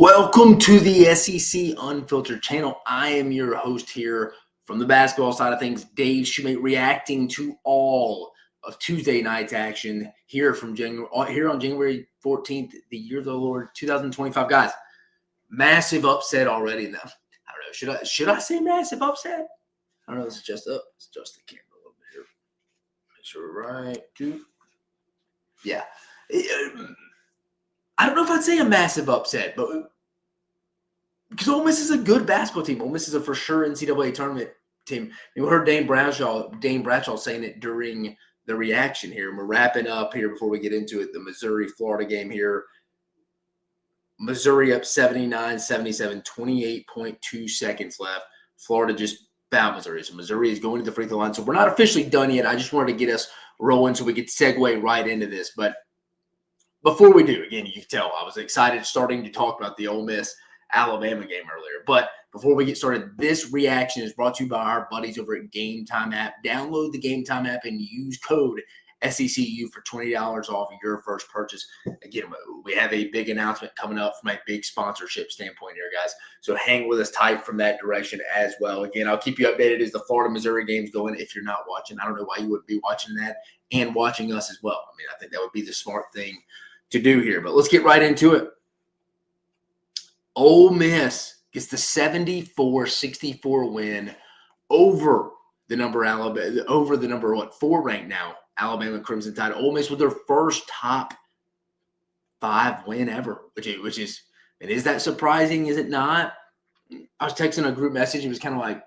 Welcome to the SEC Unfiltered channel. I am your host here from the basketball side of things, Dave Shumate, reacting to all of Tuesday night's action here on January 14th, the year of the Lord 2025. Guys, massive upset already. Now, I don't know. Should I say massive upset? I don't know. Let's adjust up. Let's adjust the camera a little bit here. Make sure we're right. Yeah. I don't know if I'd say a massive upset, but because Ole Miss is a good basketball team. Ole Miss is a for sure NCAA tournament team. We heard Dane Bradshaw saying it during the reaction here. And we're wrapping up here before we get into it. The Missouri-Florida game here. Missouri up 79-77, 28.2 seconds left. Florida just fouled Missouri. So Missouri is going to the free throw line. So we're not officially done yet. I just wanted to get us rolling so we could segue right into this. But before we do, again, you can tell I was excited starting to talk about the Ole Miss-Alabama game earlier. But before we get started, this reaction is brought to you by our buddies over at GameTime app. Download the GameTime app and use code SECU for $20 off your first purchase. Again, we have a big announcement coming up from a big sponsorship standpoint here, guys. So hang with us tight from that direction as well. Again, I'll keep you updated as the Florida-Missouri game's going. If you're not watching, I don't know why you wouldn't be watching that and watching us as well. I mean, I think that would be the smart thing to do here. But let's get right into it. Ole Miss gets the 74-64 win over the number 4 ranked now, Alabama Crimson Tide. Ole Miss with their first top 5 win ever, which is, and is that surprising? Is it not? I was texting a group message. It was kind of like,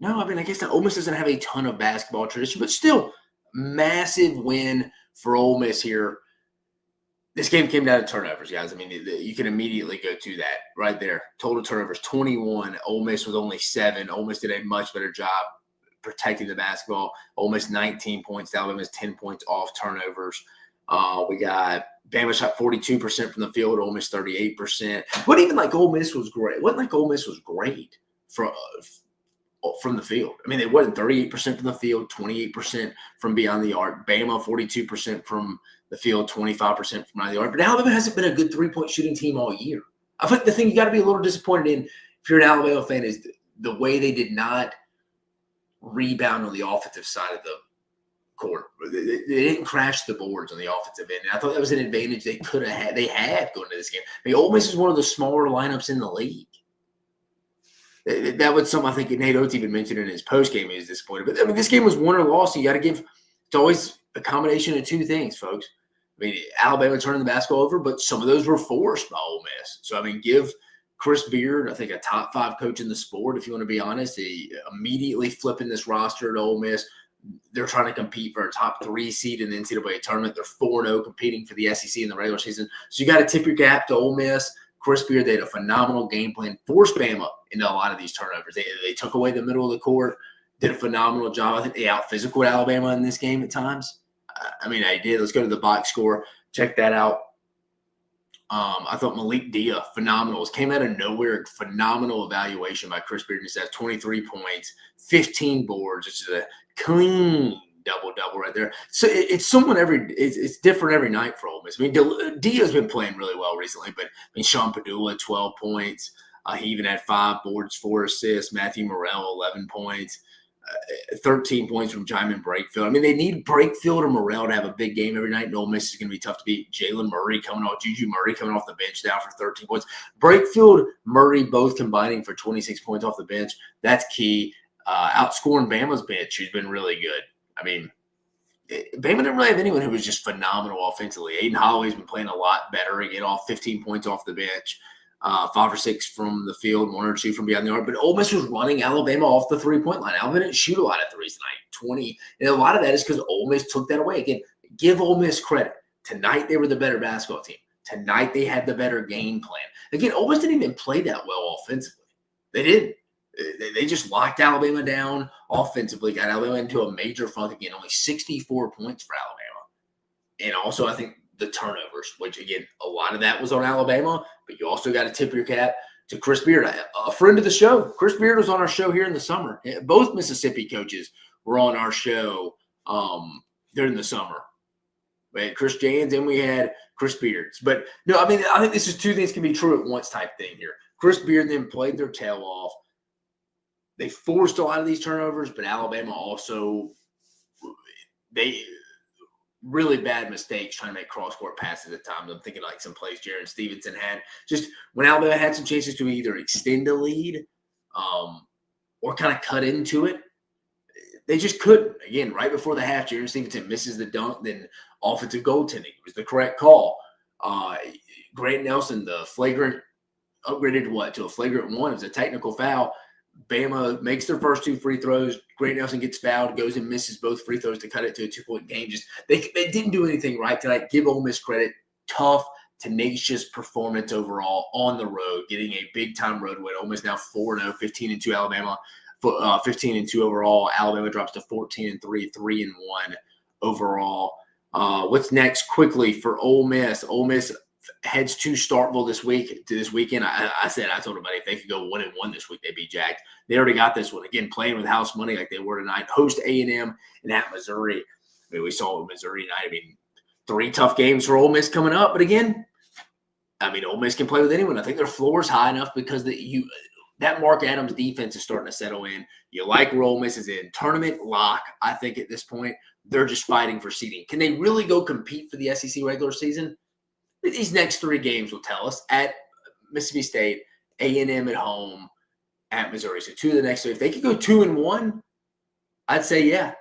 no, I mean, I guess that Ole Miss doesn't have a ton of basketball tradition, but still massive win for Ole Miss here. This game came down to turnovers, guys. I mean, you can immediately go to that right there. Total turnovers, 21. Ole Miss with only 7. Ole Miss did a much better job protecting the basketball. Ole Miss 19 points. Alabama's 10 points off turnovers. We got Bama shot 42% from the field. Ole Miss 38%. But even like Ole Miss was great. It wasn't like Ole Miss was great from the field. I mean, they wasn't 38% from the field, 28% from beyond the arc. Bama 42% from the field, 25% from beyond the arc. But Alabama hasn't been a good three-point shooting team all year. I think the thing you got to be a little disappointed in if you're an Alabama fan is the way they did not rebound on the offensive side of the court. They didn't crash the boards on the offensive end. And I thought that was an advantage they could have had. They had going into this game. I mean, Ole Miss is one of the smaller lineups in the league. That was something I think Nate Oates even mentioned in his postgame. He was disappointed. But, I mean, this game was won or lost. You got to give – it's always a combination of two things, folks. I mean, Alabama turning the basketball over, but some of those were forced by Ole Miss. So, I mean, give Chris Beard, I think, a top 5 coach in the sport, if you want to be honest. He immediately flipping this roster at Ole Miss. They're trying to compete for a top 3 seed in the NCAA tournament. They're 4-0 competing for the SEC in the regular season. So, you got to tip your cap to Ole Miss. Chris Beard, they had a phenomenal game plan, forced Bama into a lot of these turnovers. They took away the middle of the court, did a phenomenal job. I think they out-physicaled Alabama in this game at times. I mean, they did. Let's go to the box score. Check that out. I thought Malik Dia, phenomenal. Came out of nowhere. Phenomenal evaluation by Chris Beard. He has 23 points, 15 boards. It's a clean double-double right there. So it's it's different every night for Ole Miss. I mean, Dia's been playing really well recently, but I mean, Sean Padula, 12 points. He even had 5 boards, 4 assists. Matthew Morrell, 11 points. 13 points from Jaimin Brakefield. I mean, they need Brakefield or Morrell to have a big game every night. And Ole Miss is going to be tough to beat. Jalen Murray Juju Murray coming off the bench now for 13 points. Brakefield, Murray both combining for 26 points off the bench. That's key. Outscoring Bama's bench, who's been really good. I mean, Bama didn't really have anyone who was just phenomenal offensively. Aiden Holloway's been playing a lot better. Again, off 15 points off the bench. 5 or 6 from the field, 1 or 2 from beyond the arc. But Ole Miss was running Alabama off the three-point line. Alabama didn't shoot a lot of threes tonight, 20. And a lot of that is because Ole Miss took that away. Again, give Ole Miss credit. Tonight, they were the better basketball team. Tonight, they had the better game plan. Again, Ole Miss didn't even play that well offensively. They didn't. They just locked Alabama down offensively, got Alabama into a major funk again. Only 64 points for Alabama. And also, I think, the turnovers, which, again, a lot of that was on Alabama, but you also got to tip your cap to Chris Beard, a friend of the show. Chris Beard was on our show here in the summer. Both Mississippi coaches were on our show during the summer. We had Chris Jans and we had Chris Beards. But no, I mean, I think this is two things can be true at once type thing here. Chris Beard then played their tail off. They forced a lot of these turnovers, but Alabama also, they really bad mistakes trying to make cross-court passes at times. I'm thinking like some plays Jaron Stevenson had. Just when Alabama had some chances to either extend a lead or kind of cut into it, they just couldn't. Again, right before the half, Jaron Stevenson misses the dunk, then offensive goaltending was the correct call. Grant Nelson, the flagrant, upgraded to a flagrant one. It was a technical foul. Bama makes their first 2 free throws. Grant Nelson gets fouled, goes and misses both free throws to cut it to a 2-point game. Just they didn't do anything right tonight. Give Ole Miss credit. Tough, tenacious performance overall on the road, getting a big-time road win. Ole Miss now 4-0, 15-2 Alabama, 15-2 overall. Alabama drops to 14-3, 3-1 overall. What's next quickly for Ole Miss? Ole Miss heads to Starkville this weekend. I told everybody if they could go 1-1 this week, they'd be jacked. They already got this one. Again, playing with house money like they were tonight. Host A&M and at Missouri. I mean, we saw Missouri tonight. I mean, 3 tough games for Ole Miss coming up. But again, I mean, Ole Miss can play with anyone. I think their floor is high enough because that Mark Adams defense is starting to settle in. You like where Ole Miss is in. Tournament lock, I think, at this point. They're just fighting for seeding. Can they really go compete for the SEC regular season? These next 3 games will tell us. At Mississippi State, A&M at home, at Missouri. So 2 of the next 3. If they could go 2-1, I'd say yeah.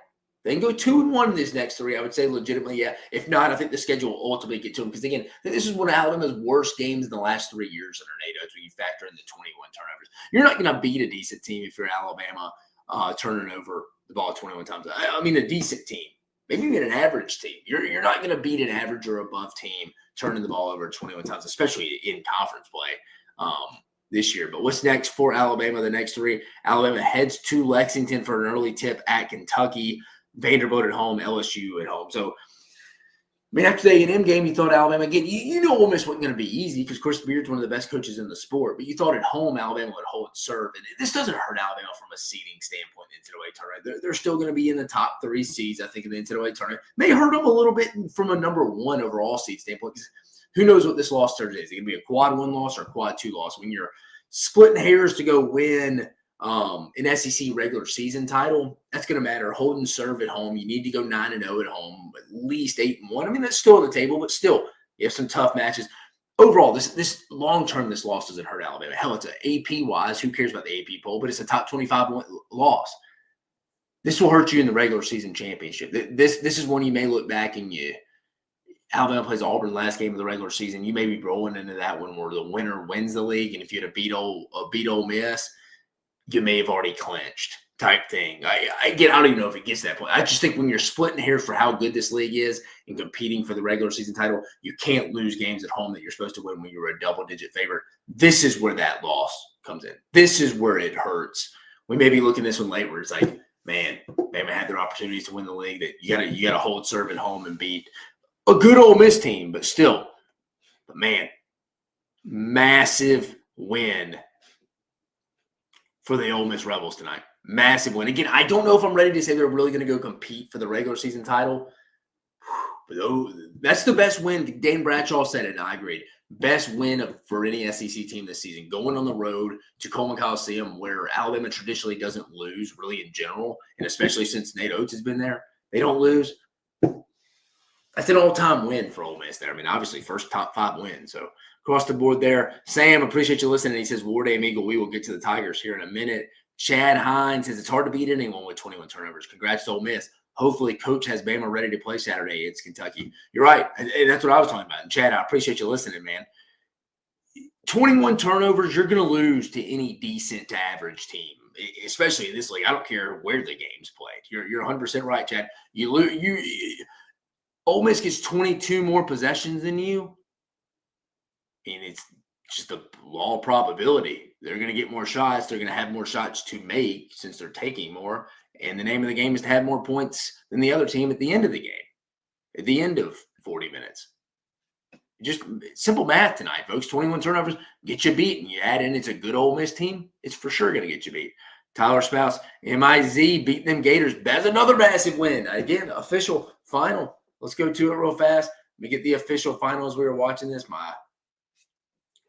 They can go 2-1 in these next 3. I would say legitimately yeah. If not, I think the schedule will ultimately get to them. Because again, this is one of Alabama's worst games in the last 3 years under Nate Oates when you factor in the 21 turnovers. You're not going to beat a decent team if you're Alabama turning over the ball 21 times. I mean, a decent team. Maybe even an average team. You're not going to beat an average or above team turning the ball over 21 times, especially in conference play this year. But what's next for Alabama? The next 3, Alabama heads to Lexington for an early tip at Kentucky, Vanderbilt at home, LSU at home. So, I mean, after the A&M game, you thought Alabama, again, you know Ole Miss wasn't going to be easy because Chris Beard's one of the best coaches in the sport, but you thought at home Alabama would hold serve. And this doesn't hurt Alabama from a seeding standpoint in the NCAA tournament. They're still going to be in the top 3 seeds, I think, in the NCAA tournament. May hurt them a little bit from a number 1 overall seed standpoint because who knows what this loss turns is. It could be a quad 1 loss or a quad 2 loss. When you're splitting hairs to go win an SEC regular season title, that's going to matter. Holding serve at home, you need to go 9-0 at home, at least 8-1. I mean, that's still on the table, but still, you have some tough matches. Overall, this long-term, this loss doesn't hurt Alabama. Hell, it's an AP-wise. Who cares about the AP poll? But it's a top 25 loss. This will hurt you in the regular season championship. This is one you may look back and Alabama plays Auburn last game of the regular season. You may be rolling into that one where the winner wins the league, and if you had beat Ole Miss, you may have already clinched type thing. I don't even know if it gets to that point. I just think when you're splitting hairs for how good this league is and competing for the regular season title, you can't lose games at home that you're supposed to win when you're a double-digit favorite. This is where that loss comes in. This is where it hurts. We may be looking at this one late where it's like, man, Bama had their opportunities to win the league. That you gotta hold serve at home and beat a good Ole Miss team, but still. But man, massive win for the Ole Miss Rebels tonight. Massive win. Again, I don't know if I'm ready to say they're really going to go compete for the regular season title. But that's the best win. Dane Bradshaw said it, and I agreed. Best win for any SEC team this season. Going on the road to Coleman Coliseum, where Alabama traditionally doesn't lose, really in general, and especially since Nate Oates has been there, they don't lose. That's an all-time win for Ole Miss there. I mean, obviously, first top 5 win. So across the board there. Sam, appreciate you listening. He says, War Dame Eagle, we will get to the Tigers here in a minute. Chad Hines says, it's hard to beat anyone with 21 turnovers. Congrats to Ole Miss. Hopefully, Coach has Bama ready to play Saturday against Kentucky. You're right. And that's what I was talking about. And Chad, I appreciate you listening, man. 21 turnovers, you're going to lose to any decent to average team, especially in this league. I don't care where the game's played. You're 100% right, Chad. Ole Miss gets 22 more possessions than you. And it's just the law of probability. They're going to get more shots. They're going to have more shots to make since they're taking more. And the name of the game is to have more points than the other team at the end of the game, at the end of 40 minutes. Just simple math tonight, folks. 21 turnovers, get you beat. And you add in it's a good Ole Miss team, it's for sure going to get you beat. Tyler Spouse, MIZ, beat them Gators. That's another massive win. Again, official final. let's go to it real fast. Let me get the official final as we were watching this.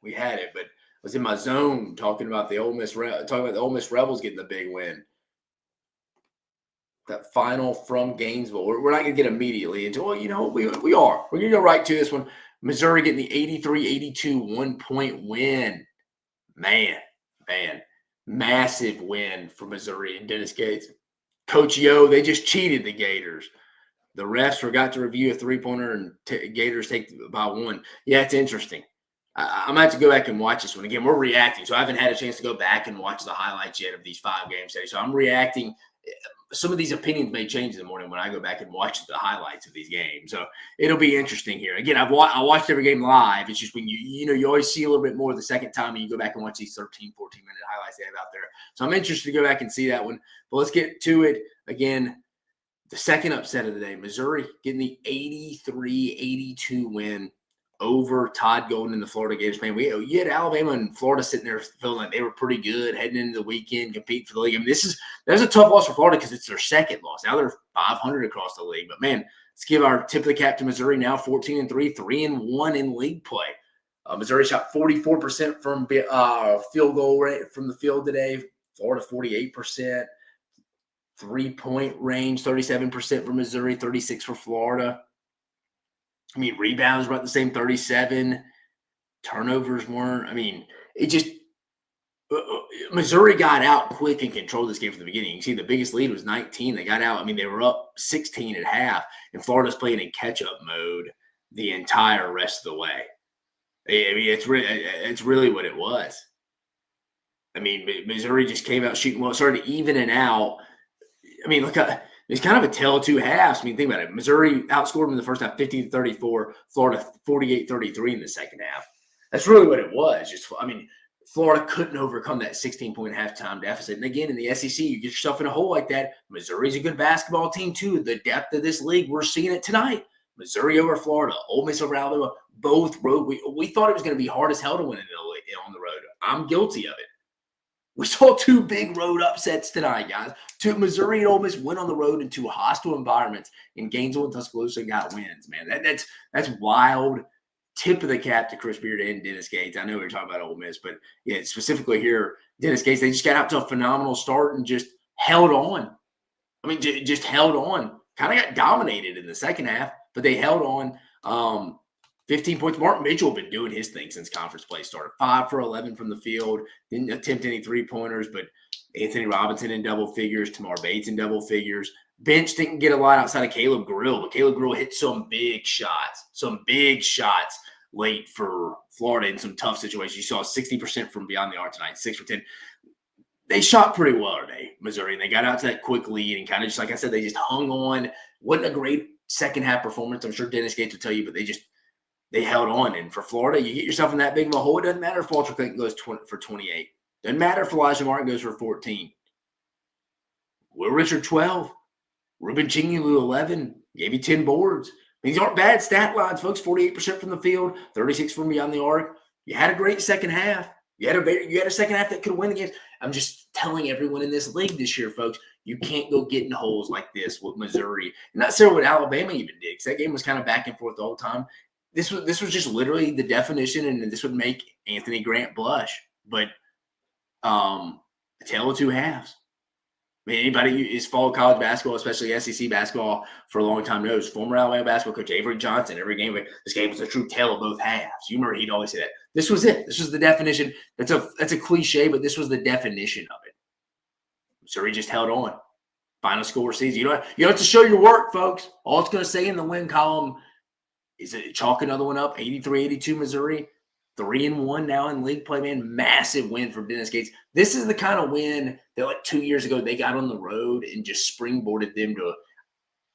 We had it, but I was in my zone talking about the Ole Miss Rebels getting the big win. That final from Gainesville. We're not going to get immediately into, well, you know, we are. We're going to go right to this one. Missouri getting the 83-82 1-point win. Man. Massive win for Missouri and Dennis Gates. Coach Yo, they just cheated the Gators. The refs forgot to review a three-pointer, and Gators take by one. Yeah, it's interesting. I'm going to have to go back and watch this one. Again, we're reacting, so I haven't had a chance to go back and watch the highlights yet of these 5 games today. So I'm reacting. Some of these opinions may change in the morning when I go back and watch the highlights of these games. So it'll be interesting here. Again, I watched every game live. It's just when you always see a little bit more the second time and you go back and watch these 13, 14-minute highlights they have out there. So I'm interested to go back and see that one. But let's get to it. Again, the second upset of the day, Missouri getting the 83-82 win over Todd Golden and the Florida Gators. Man, you had Alabama and Florida sitting there feeling like they were pretty good heading into the weekend, competing for the league. I mean, there's a tough loss for Florida because it's their second loss. Now they're 500 across the league. But, man, let's give our tip of the cap to Missouri now, 14-3, 3-1 in league play. Missouri shot 44% from field goal rate from the field today. Florida 48%. 3-point range, 37% for Missouri, 36% for Florida. I mean, rebounds were about the same, 37. Turnovers weren't. I mean, it just Missouri got out quick and controlled this game from the beginning. You see, the biggest lead was 19. They got out. I mean, they were up 16 at half, and Florida's playing in catch-up mode the entire rest of the way. I mean, it's really what it was. I mean, Missouri just came out shooting well, started evening out. I mean, look, it's kind of a tale of two halves. I mean, think about it. Missouri outscored them in the first half 50-34, Florida 48-33 in the second half. That's really what it was. Florida couldn't overcome that 16-point halftime deficit. And again, in the SEC, you get yourself in a hole like that. Missouri's a good basketball team, too. The depth of this league, we're seeing it tonight. Missouri over Florida, Ole Miss over Alabama, both road. We thought it was going to be hard as hell to win on the road. I'm guilty of it. We saw 2 big road upsets tonight, guys. Missouri and Ole Miss went on the road in 2 hostile environments in Gainesville and Tuscaloosa and got wins, man. That's wild. Tip of the cap to Chris Beard and Dennis Gates. I know we were talking about Ole Miss, but yeah, specifically here, Dennis Gates, they just got out to a phenomenal start and just held on. I mean, just held on. Kind of got dominated in the second half, but they held on. 15 points. Mark Mitchell had been doing his thing since conference play started. 5 for 11 from the field. Didn't attempt any three-pointers, but Anthony Robinson in double figures. Tamar Bates in double figures. Bench didn't get a lot outside of Caleb Grill, but Caleb Grill hit some big shots late for Florida in some tough situations. You saw 60% from beyond the arc tonight, 6 for 10. They shot pretty well today, Missouri, and they got out to that quick lead and kind of just, like I said, they just hung on. Wasn't a great second-half performance. I'm sure Dennis Gates will tell you, but they held on. And for Florida, you get yourself in that big of a hole. It doesn't matter if Walter Clayton goes for 28. Doesn't matter if Elijah Martin goes for 14. Will Richard 12. Ruben Chingulu 11. Gave you 10 boards. These aren't bad stat lines, folks. 48% from the field, 36 from beyond the arc. You had a great second half. You had a second half that could win the game. I'm just telling everyone in this league this year, folks, you can't go get in holes like this with Missouri. And not necessarily what Alabama even did, because that game was kind of back and forth the whole time. This was just literally the definition, and this would make Anthony Grant blush. But a tale of two halves. I mean, anybody who's followed college basketball, especially SEC basketball, for a long time knows former Alabama basketball coach Avery Johnson, every game, this game was a true tale of both halves. You remember he'd always say that. This was it. This was the definition. That's a cliche, but this was the definition of it. Missouri just held on. Final score season. You don't have to show your work, folks. All it's going to say in the win column is it chalk another one up, 83-82 Missouri, 3-1 now in league play, man. Massive win for Dennis Gates. This is the kind of win that like 2 years ago they got on the road and just springboarded them to,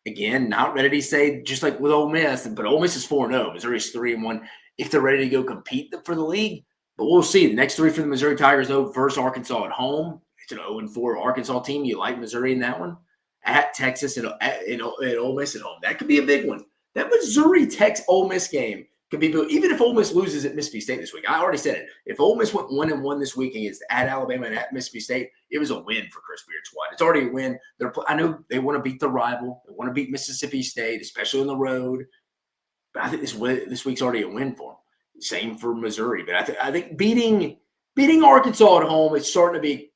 again, not ready to say just like with Ole Miss, but Ole Miss is 4-0. Missouri's 3-1 if they're ready to go compete for the league. But we'll see. The next 3 for the Missouri Tigers, though, versus Arkansas at home. It's an 0-4 Arkansas team. You like Missouri in that one? At Texas and Ole Miss at home. That could be a big one. That Missouri-Ole Miss game could be built. Even if Ole Miss loses at Mississippi State this week, I already said it. If Ole Miss went 1-1 this week against at Alabama and at Mississippi State, it was a win for Chris Beard's squad. It's already a win. I know they want to beat the rival. They want to beat Mississippi State, especially on the road. But I think this week's already a win for them. Same for Missouri. But I think beating Arkansas at home, it's starting to be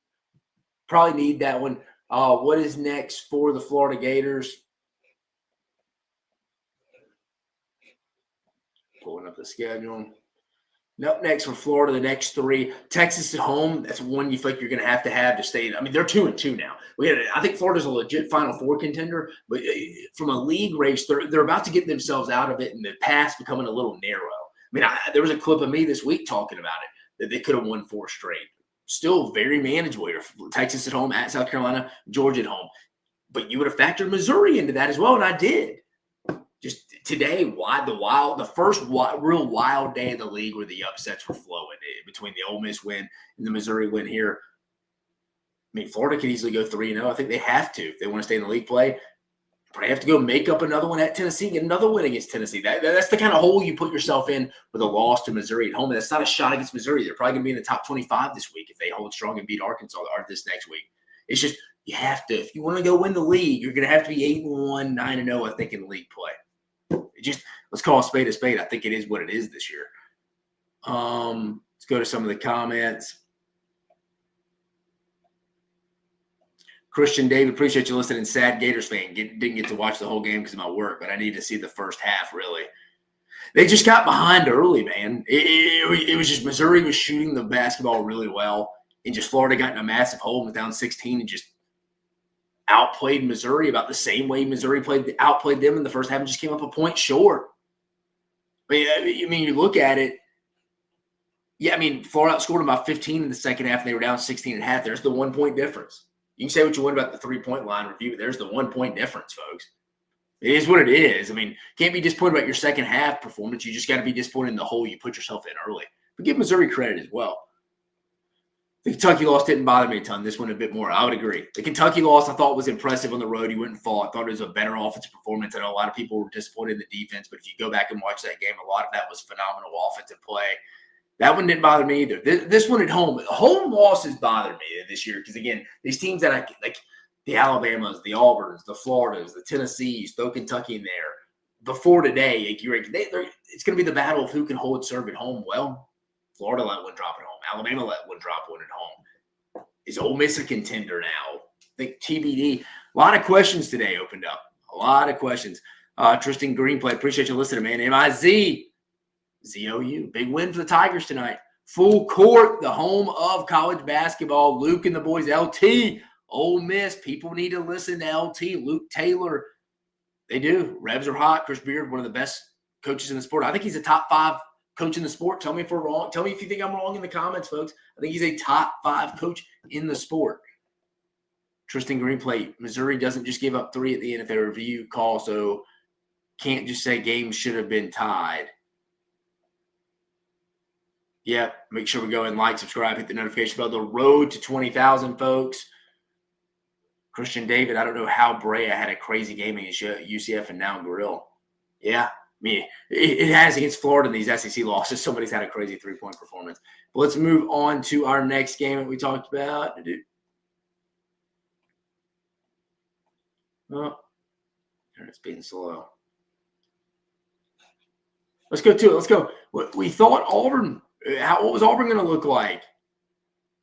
probably need that one. What is next for the Florida Gators? Pulling up the schedule. Up next for Florida, the next 3. Texas at home, that's one you feel like you're going to have to stay. I mean, they're 2-2 now. I think Florida's a legit Final Four contender, but from a league race, they're about to get themselves out of it, and the path's becoming a little narrow. I mean, there was a clip of me this week talking about it, that they could have won 4 straight. Still very manageable here. Texas at home, at South Carolina, Georgia at home. But you would have factored Missouri into that as well, and I did. Just today, the first real wild day of the league where the upsets were flowing between the Ole Miss win and the Missouri win here. I mean, Florida could easily go 3-0. I think they have to if they want to stay in the league play. Probably have to go make up another one at Tennessee, get another win against Tennessee. That's the kind of hole you put yourself in with a loss to Missouri at home. And that's not a shot against Missouri. They're probably going to be in the top 25 this week if they hold strong and beat Arkansas or this next week. It's just you have to. If you want to go win the league, you're going to have to be 8-1, 9-0, I think, in league play. Let's call a spade a spade. I think it is what it is this year. Let's go to some of the comments. Christian David, appreciate you listening. Sad Gators fan. Didn't get to watch the whole game because of my work, but I need to see the first half, really. They just got behind early, man. It was just Missouri was shooting the basketball really well, and just Florida got in a massive hole and was down 16 and just outplayed Missouri about the same way Missouri outplayed them in the first half and just came up a point short. I mean, you look at it. Yeah, I mean, Florida outscored them by 15 in the second half, and they were down 16 and a half. There's the 1 point difference. You can say what you want about the 3-point line review. There's the 1 point difference, folks. It is what it is. I mean, can't be disappointed about your second half performance. You just got to be disappointed in the hole you put yourself in early. But give Missouri credit as well. The Kentucky loss didn't bother me a ton. This one a bit more. I would agree. The Kentucky loss I thought was impressive on the road. You wouldn't fall. I thought it was a better offensive performance. I know a lot of people were disappointed in the defense, but if you go back and watch that game, a lot of that was phenomenal offensive play. That one didn't bother me either. This one at home, home losses bothered me this year because, again, these teams that I like, the Alabamas, the Auburns, the Floridas, the Tennessees, throw Kentucky in there. Before today, it's going to be the battle of who can hold serve at home. Well, Florida let one drop at home. Alabama let one drop one at home. Is Ole Miss a contender now? I think TBD. A lot of questions today opened up. A lot of questions. Tristan Greenplay, appreciate you listening, man. MIZ, ZOU. Big win for the Tigers tonight. Full court, the home of college basketball. Luke and the boys, LT, Ole Miss. People need to listen to LT. Luke Taylor. They do. Rebs are hot. Chris Beard, one of the best coaches in the sport. I think he's a top 5 coach in the sport. Tell me if we're wrong. Tell me if you think I'm wrong in the comments, folks. I think he's a top 5 coach in the sport. Tristan Greenplate, Missouri doesn't just give up 3 at the end of their review call, so can't just say games should have been tied. Yep. Make sure we go and like, subscribe, hit the notification bell. The road to 20,000, folks. Christian David, I don't know how Brea had a crazy game against UCF and now Grill. Yeah. I mean, it has against Florida in these SEC losses. Somebody's had a crazy 3-point performance. But let's move on to our next game that we talked about. Oh, it's being slow. Let's go to it. Let's go. We thought Auburn. What was Auburn going to look like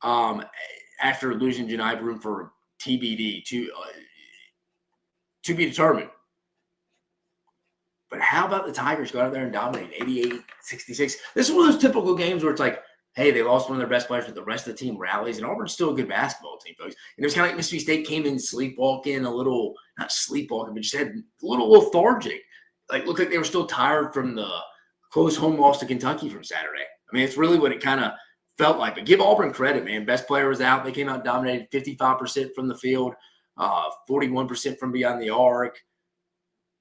after losing Johni Broome for TBD to be determined? But how about the Tigers go out there and dominate 88-66? This is one of those typical games where it's like, hey, they lost one of their best players, but the rest of the team rallies. And Auburn's still a good basketball team, folks. And it was kind of like Mississippi State came in sleepwalking, not sleepwalking, but just had a little lethargic. Like, looked like they were still tired from the close home loss to Kentucky from Saturday. I mean, it's really what it kind of felt like. But give Auburn credit, man. Best player was out. They came out and dominated 55% from the field, 41% from beyond the arc.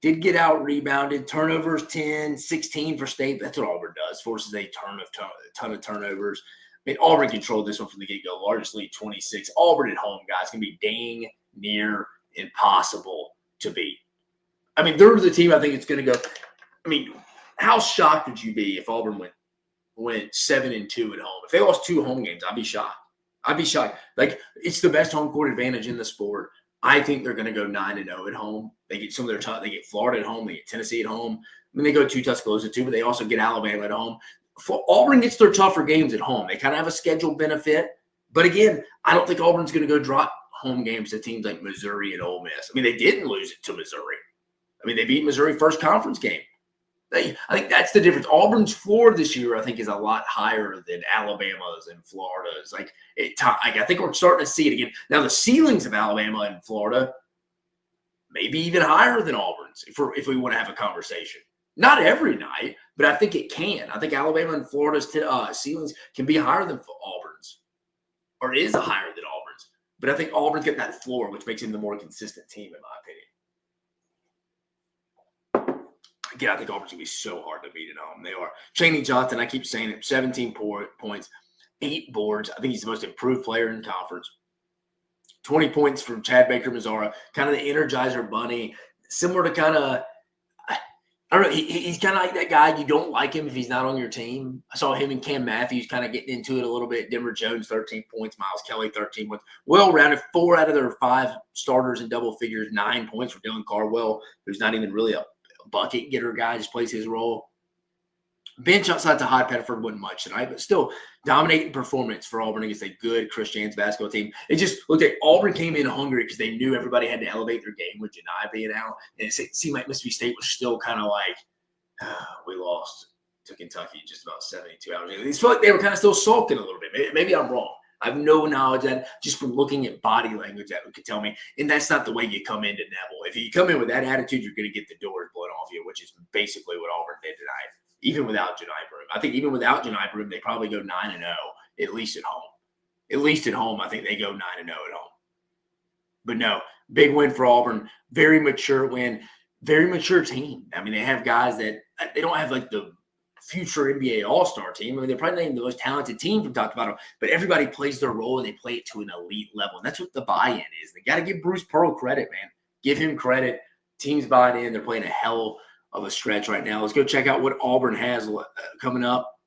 Did get out rebounded. Turnovers 10, 16 for State. That's what Auburn does. Forces a ton of turnovers. I mean, Auburn controlled this one from the get-go. Largest lead, 26. Auburn at home, guys, going to be dang near impossible to beat. I mean, they're the team I think it's going to go. I mean, how shocked would you be if Auburn went 7-2 at home? If they lost 2 home games, I'd be shocked. I'd be shocked. Like, it's the best home court advantage in the sport. I think they're going to go 9-0 at home. They get some of their tough. They get Florida at home. They get Tennessee at home. I mean, they go to Tuscaloosa too, but they also get Alabama at home. Auburn gets their tougher games at home. They kind of have a schedule benefit. But again, I don't think Auburn's going to go drop home games to teams like Missouri and Ole Miss. I mean, they didn't lose it to Missouri. I mean, they beat Missouri first conference game. I think that's the difference. Auburn's floor this year, I think, is a lot higher than Alabama's and Florida's. I think we're starting to see it again. Now, the ceilings of Alabama and Florida may be even higher than Auburn's if we want to have a conversation. Not every night, but I think it can. I think Alabama and Florida's ceilings can be higher than Auburn's, or is higher than Auburn's. But I think Auburn's got that floor, which makes him the more consistent team, in my opinion. Again, I think Auburn's going to be so hard to beat at home. They are. Chaney Johnson, I keep saying it, 17 points, 8 boards. I think he's the most improved player in the conference. 20 points from Chad Baker-Mazara, kind of the Energizer Bunny, similar to kind of, I don't know, he's kind of like that guy. You don't like him if he's not on your team. I saw him and Cam Matthews kind of getting into it a little bit. Denver Jones, 13 points. Miles Kelly, 13 points. Well-rounded, 4 out of their 5 starters in double figures, 9 points for Dylan Cardwell, who's not even really a bucket getter guy, just plays his role. Bench outside to Hyde Pettiford wasn't much tonight, but still dominating performance for Auburn against a good Chris Jans basketball team. It just looked like Auburn came in hungry because they knew everybody had to elevate their game with Johni being out. And it seemed like Mississippi State was still kind of like, we lost to Kentucky just about 72 hours ago. It felt like they were kind of still sulking a little bit. Maybe I'm wrong. I have no knowledge of that, just from looking at body language that could tell me. And that's not the way you come into Neville. If you come in with that attitude, you're going to get the doors blown off you, which is basically what Auburn did tonight, even without Johni Broome. I think even without Johni Broome, they probably go 9-0, at least at home. At least at home, I think they go 9-0 at home. But no, big win for Auburn. Very mature win. Very mature team. I mean, they have guys that they don't have like the future NBA All-Star team. I mean, they're probably not even the most talented team from top to bottom, but everybody plays their role and they play it to an elite level. And that's what the buy-in is. They got to give Bruce Pearl credit, man. Give him credit. Teams buying in. They're playing a hell of a stretch right now. Let's go check out what Auburn has coming up.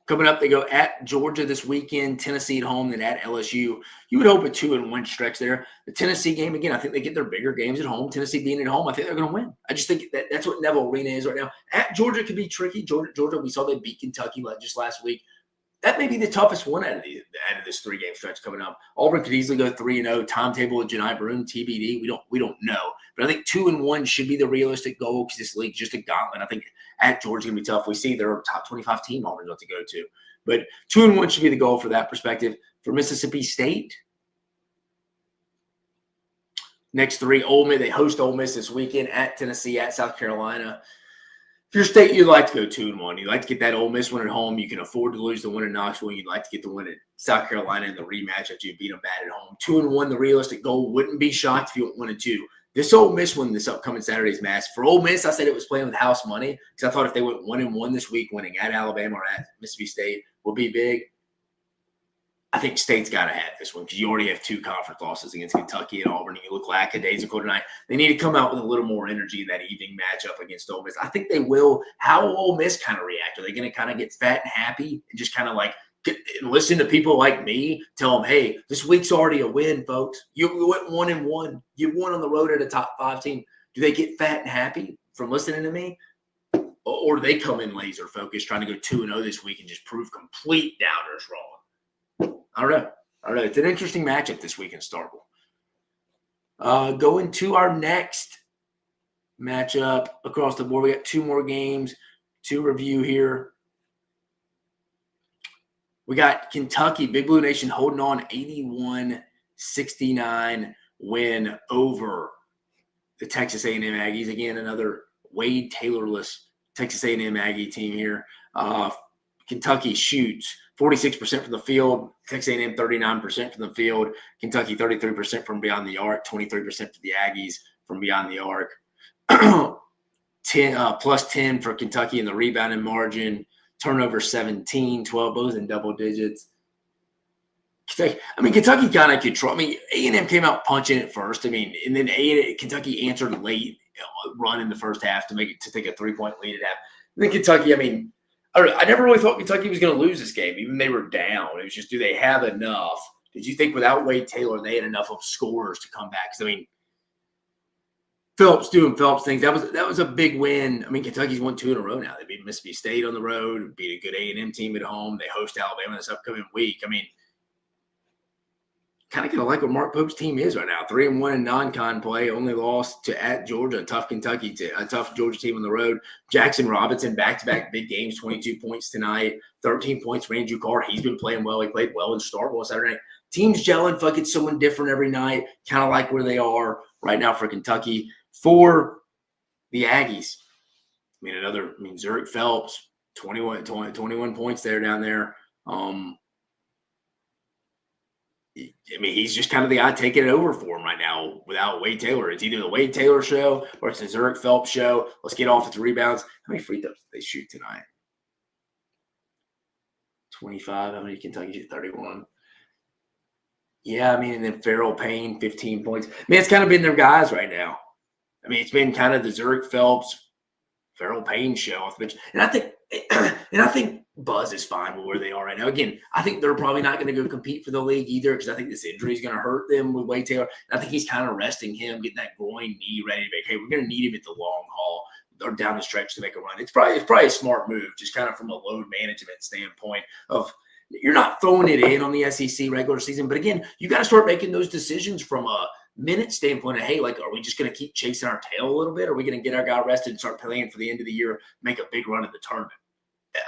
Coming up, they go at Georgia this weekend, Tennessee at home, then at LSU. You would hope a 2-1 stretch there. The Tennessee game, again, I think they get their bigger games at home. Tennessee being at home, I think they're going to win. I just think that's what Neville Arena is right now. At Georgia could be tricky. Georgia, we saw they beat Kentucky just last week. That may be the toughest one out of this 3-game stretch coming up. Auburn could easily go 3-0. Timetable with Johni Broome, TBD. We don't know. But I think 2-1 should be the realistic goal because this league's just a gauntlet. I think at Georgia going to be tough. We see they're a top 25 team Auburn's about to go to. But 2-1 should be the goal for that perspective. For Mississippi State, next 3, Ole Miss. They host Ole Miss this weekend at Tennessee, at South Carolina. If you're State, you'd like to go 2-1. You'd like to get that Ole Miss win at home. You can afford to lose the win at Knoxville. You'd like to get the win at South Carolina in the rematch after you beat them bad at home. 2-1, the realistic goal. Wouldn't be shocked if you went 1-2. This Ole Miss one this upcoming Saturday is massive. For Ole Miss, I said it was playing with house money because I thought if they went 1-1 this week, winning at Alabama or at Mississippi State will be big. I think State's got to have this one because you already have 2 conference losses against Kentucky and Auburn. And you look lackadaisical tonight. They need to come out with a little more energy in that evening matchup against Ole Miss. I think they will. How will Ole Miss kind of react? Are they going to kind of get fat and happy and just kind of like listen to people like me, tell them, hey, this week's already a win, folks. You went 1-1. You won on the road at a top 5 team. Do they get fat and happy from listening to me? Or do they come in laser focused, trying to go 2-0 this week and just prove complete doubters wrong? I don't know. It's an interesting matchup this week in Starkville. Going to our next matchup across the board. We got 2 more games to review here. We got Kentucky, Big Blue Nation holding on 81-69 win over the Texas A&M Aggies. Again, another Wade Taylorless Texas A&M Aggie team here. Kentucky shoots 46% from the field. Texas A&M 39% from the field. Kentucky 33% from beyond the arc. 23% for the Aggies from beyond the arc. 10 for Kentucky in the rebounding margin. Turnover 17, 12 those in double digits. Kentucky kind of control. A&M came out punching at first. And then Kentucky answered late run in the first half to take a 3-point lead at half. And then Kentucky, I mean, I never really thought Kentucky was going to lose this game. Even they were down. It was just, do they have enough? Did you think without Wade Taylor they had enough of scorers to come back? Because, I mean, Phelps doing Phelps things. That was a big win. I mean, Kentucky's won 2 in a row now. They beat Mississippi State on the road, beat a good A&M team at home. They host Alabama this upcoming week. I mean, kind of like what Mark Pope's team is right now. 3-1 in non-con play. Only lost to at Georgia, a tough Georgia team on the road. Jackson Robinson, back-to-back big games, 22 points tonight, 13 points for Andrew Carr. He's been playing well. He played well in Starkville Saturday night. Team's gelling, fucking someone different every night, kind of like where they are right now for Kentucky. For the Aggies, Zurich Phelps, 21 points down there. He's just kind of the guy taking it over for him right now without Wade Taylor. It's either the Wade Taylor show or it's the Zurich Phelps show. Let's get offensive rebounds. How many free throws did they shoot tonight? 25. How many Kentucky shoot? 31. Yeah, and then Farrell Payne, 15 points. It's kind of been their guys right now. It's been kind of the Zurich Phelps, Farrell Payne show off the bench. And I think Buzz is fine with where they are right now. Again, I think they're probably not going to go compete for the league either because I think this injury is going to hurt them with Wade Taylor. And I think he's kind of resting him, getting that groin knee ready to make, hey, we're going to need him at the long haul or down the stretch to make a run. It's probably a smart move, just kind of from a load management standpoint of you're not throwing it in on the SEC regular season. But again, you got to start making those decisions from a minute standpoint of, hey, are we just going to keep chasing our tail a little bit? Or are we going to get our guy rested and start playing for the end of the year, make a big run at the tournament?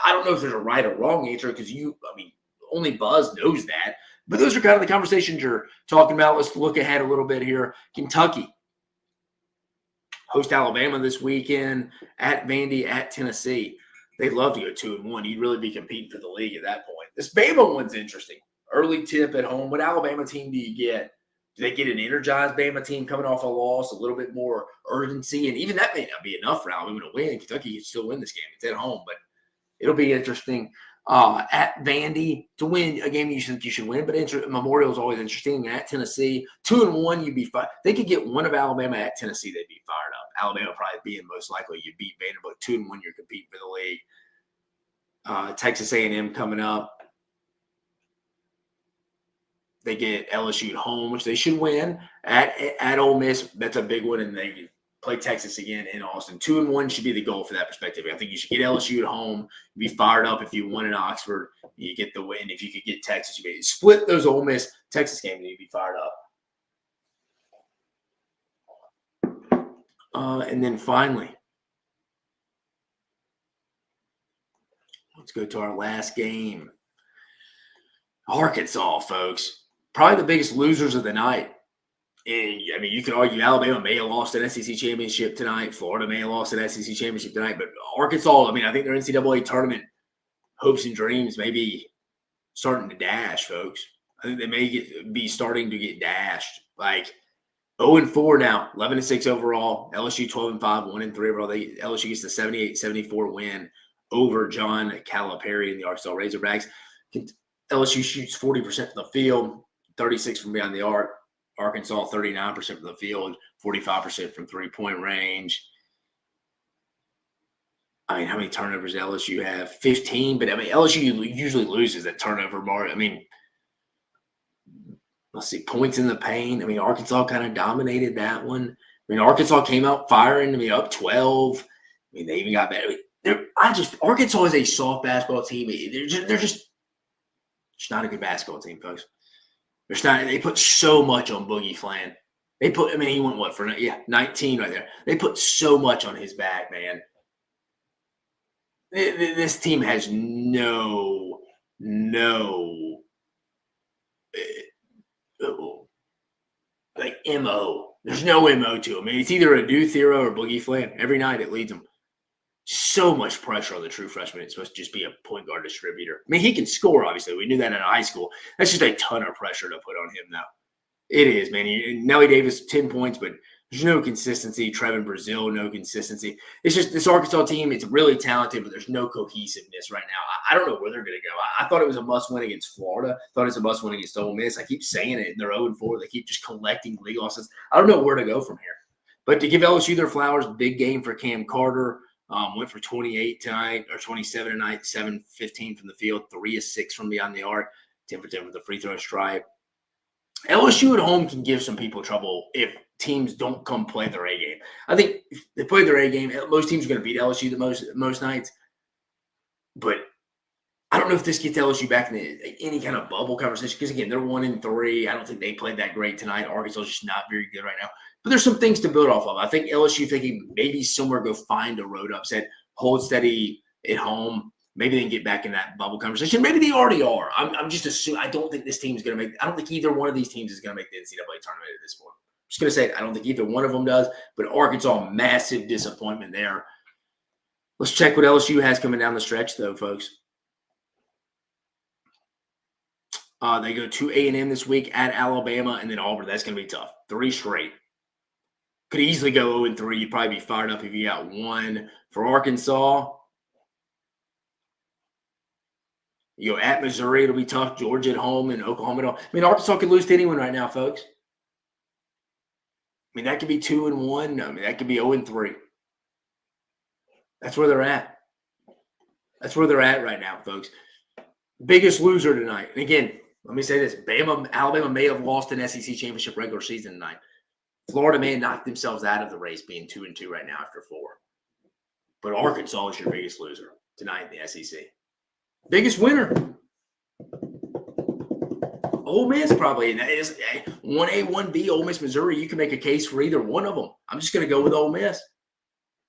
I don't know if there's a right or wrong answer because only Buzz knows that. But those are kind of the conversations you're talking about. Let's look ahead a little bit here. Kentucky host Alabama this weekend, at Vandy, at Tennessee. They'd love to go 2-1. You'd really be competing for the league at that point. This Bama one's interesting. Early tip at home. What Alabama team do you get? Do they get an energized Bama team coming off a loss, a little bit more urgency? And even that may not be enough for Alabama to win. Kentucky can still win this game. It's at home, but it'll be interesting. At Vandy, to win a game you should win, but Memorial is always interesting. At Tennessee, 2-1, you'd be fine. They could get one of Alabama at Tennessee, they'd be fired up. Alabama probably being most likely you beat Vanderbilt 2-1, you're competing for the league. Texas A&M coming up. They get LSU at home, which they should win. At Ole Miss, that's a big one, and they play Texas again in Austin. 2-1 should be the goal for that perspective. I think you should get LSU at home, be fired up if you won in Oxford, you get the win. If you could get Texas, you split those Ole Miss Texas games, and you'd be fired up. And then finally, let's go to our last game. Arkansas, folks. Probably the biggest losers of the night. And, you could argue Alabama may have lost an SEC championship tonight. Florida may have lost an SEC championship tonight. But Arkansas, I think their NCAA tournament hopes and dreams may be starting to dash, folks. I think they may be starting to get dashed. 0-4 now, 11-6 overall. LSU 12-5, 1-3 overall. LSU gets the 78-74 win over John Calipari and the Arkansas Razorbacks. LSU shoots 40% from the field, 36 from behind the arc. Arkansas 39% from the field, 45% from three-point range. How many turnovers does LSU have? 15, but LSU usually loses that turnover bar. Let's see, points in the paint. Arkansas kind of dominated that one. Arkansas came out firing. Up 12. They even got better. Arkansas is a soft basketball team. They're just not a good basketball team, folks. They put so much on Boogie Flan. They put, he went 19 right there. They put so much on his back, man. This team has no MO. There's no MO to him. It's either a new Thero or Boogie Flan. Every night it leads them. So much pressure on the true freshman. It's supposed to just be a point guard distributor. He can score, obviously. We knew that in high school. That's just a ton of pressure to put on him now. It is, man. Nelly Davis, 10 points, but there's no consistency. Trevin Brazile, no consistency. It's just this Arkansas team, it's really talented, but there's no cohesiveness right now. I don't know where they're going to go. I thought it was a must-win against Florida. I thought it was a must-win against Ole Miss. I keep saying it, and they're 0-4. They keep just collecting league losses. I don't know where to go from here. But to give LSU their flowers, big game for Cam Carter. Went for 28 tonight, or 27 tonight, 7-15 from the field, 3 of 6 from beyond the arc, 10 for 10 with the free throw stripe. LSU at home can give some people trouble if teams don't come play their A game. I think if they play their A game, most teams are going to beat LSU most nights. But I don't know if this gets LSU back in any kind of bubble conversation because, again, they're 1-3. I don't think they played that great tonight. Arkansas is just not very good right now. But there's some things to build off of. I think LSU thinking maybe somewhere go find a road upset, hold steady at home. Maybe they can get back in that bubble conversation. Maybe they already are. I'm just assuming. I don't think this team is going to make – I don't think either one of these teams is going to make the NCAA tournament at this point. I'm just going to say it. I don't think either one of them does. But Arkansas, massive disappointment there. Let's check what LSU has coming down the stretch, though, folks. They go to A&M this week at Alabama and then Auburn. That's going to be tough. 3 straight. Could easily go 0-3. You'd probably be fired up if you got 1 for Arkansas. You go at Missouri, it'll be tough. Georgia at home and Oklahoma at home. I mean, Arkansas could lose to anyone right now, folks. I mean, that could be 2-1. I mean, that could be 0-3. That's where they're at. That's where they're at right now, folks. Biggest loser tonight. And again, let me say this. Alabama may have lost an SEC championship regular season tonight. Florida may have knocked themselves out of the race being 2-2 right now after 4. But Arkansas is your biggest loser tonight in the SEC. Biggest winner. Ole Miss probably. And that is 1A, 1B, Ole Miss, Missouri. You can make a case for either one of them. I'm just going to go with Ole Miss.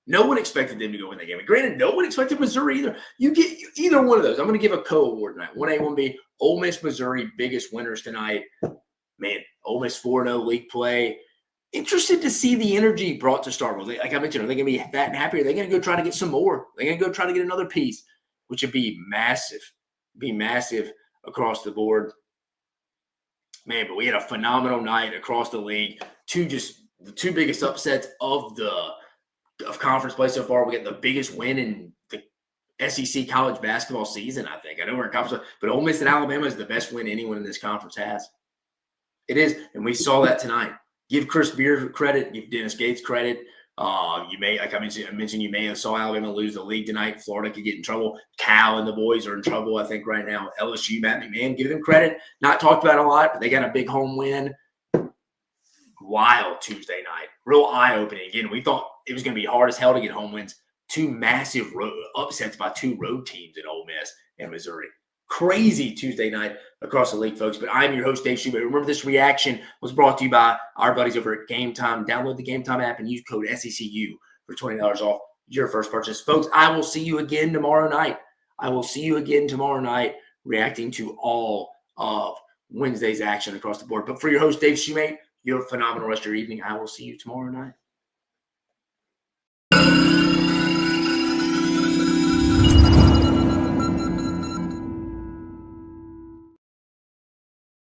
No one expected them to go win that game. And granted, no one expected Missouri either. You get either one of those. I'm going to give a co-award tonight. 1A, 1B, Ole Miss, Missouri, biggest winners tonight. Man, Ole Miss 4-0 league play. Interested to see the energy brought to Starkville. Like I mentioned, are they going to be fat and happy? Are they going to go try to get some more? Are they going to go try to get another piece? Which would be massive. Be massive across the board. Man, but we had a phenomenal night across the league. The two biggest upsets of conference play so far. We got the biggest win in the SEC college basketball season, I think. I know we're in conference, but Ole Miss and Alabama is the best win anyone in this conference has. It is, and we saw that tonight. Give Chris Beard credit. Give Dennis Gates credit. You may, like I mentioned, you may have saw Alabama lose the league tonight. Florida could get in trouble. Cal and the boys are in trouble, I think, right now. LSU, Matt McMahon, give them credit. Not talked about a lot, but they got a big home win. Wild Tuesday night. Real eye-opening. Again, we thought it was going to be hard as hell to get home wins. 2 massive upsets by 2 road teams in Ole Miss and Missouri. Crazy Tuesday night across the league, folks. But I'm your host, Dave Shumate. Remember, this reaction was brought to you by our buddies over at GameTime. Download the GameTime app and use code SECU for $20 off your first purchase. Folks, I will see you again tomorrow night. Reacting to all of Wednesday's action across the board. But for your host, Dave Shumate, you have a phenomenal rest of your evening. I will see you tomorrow night.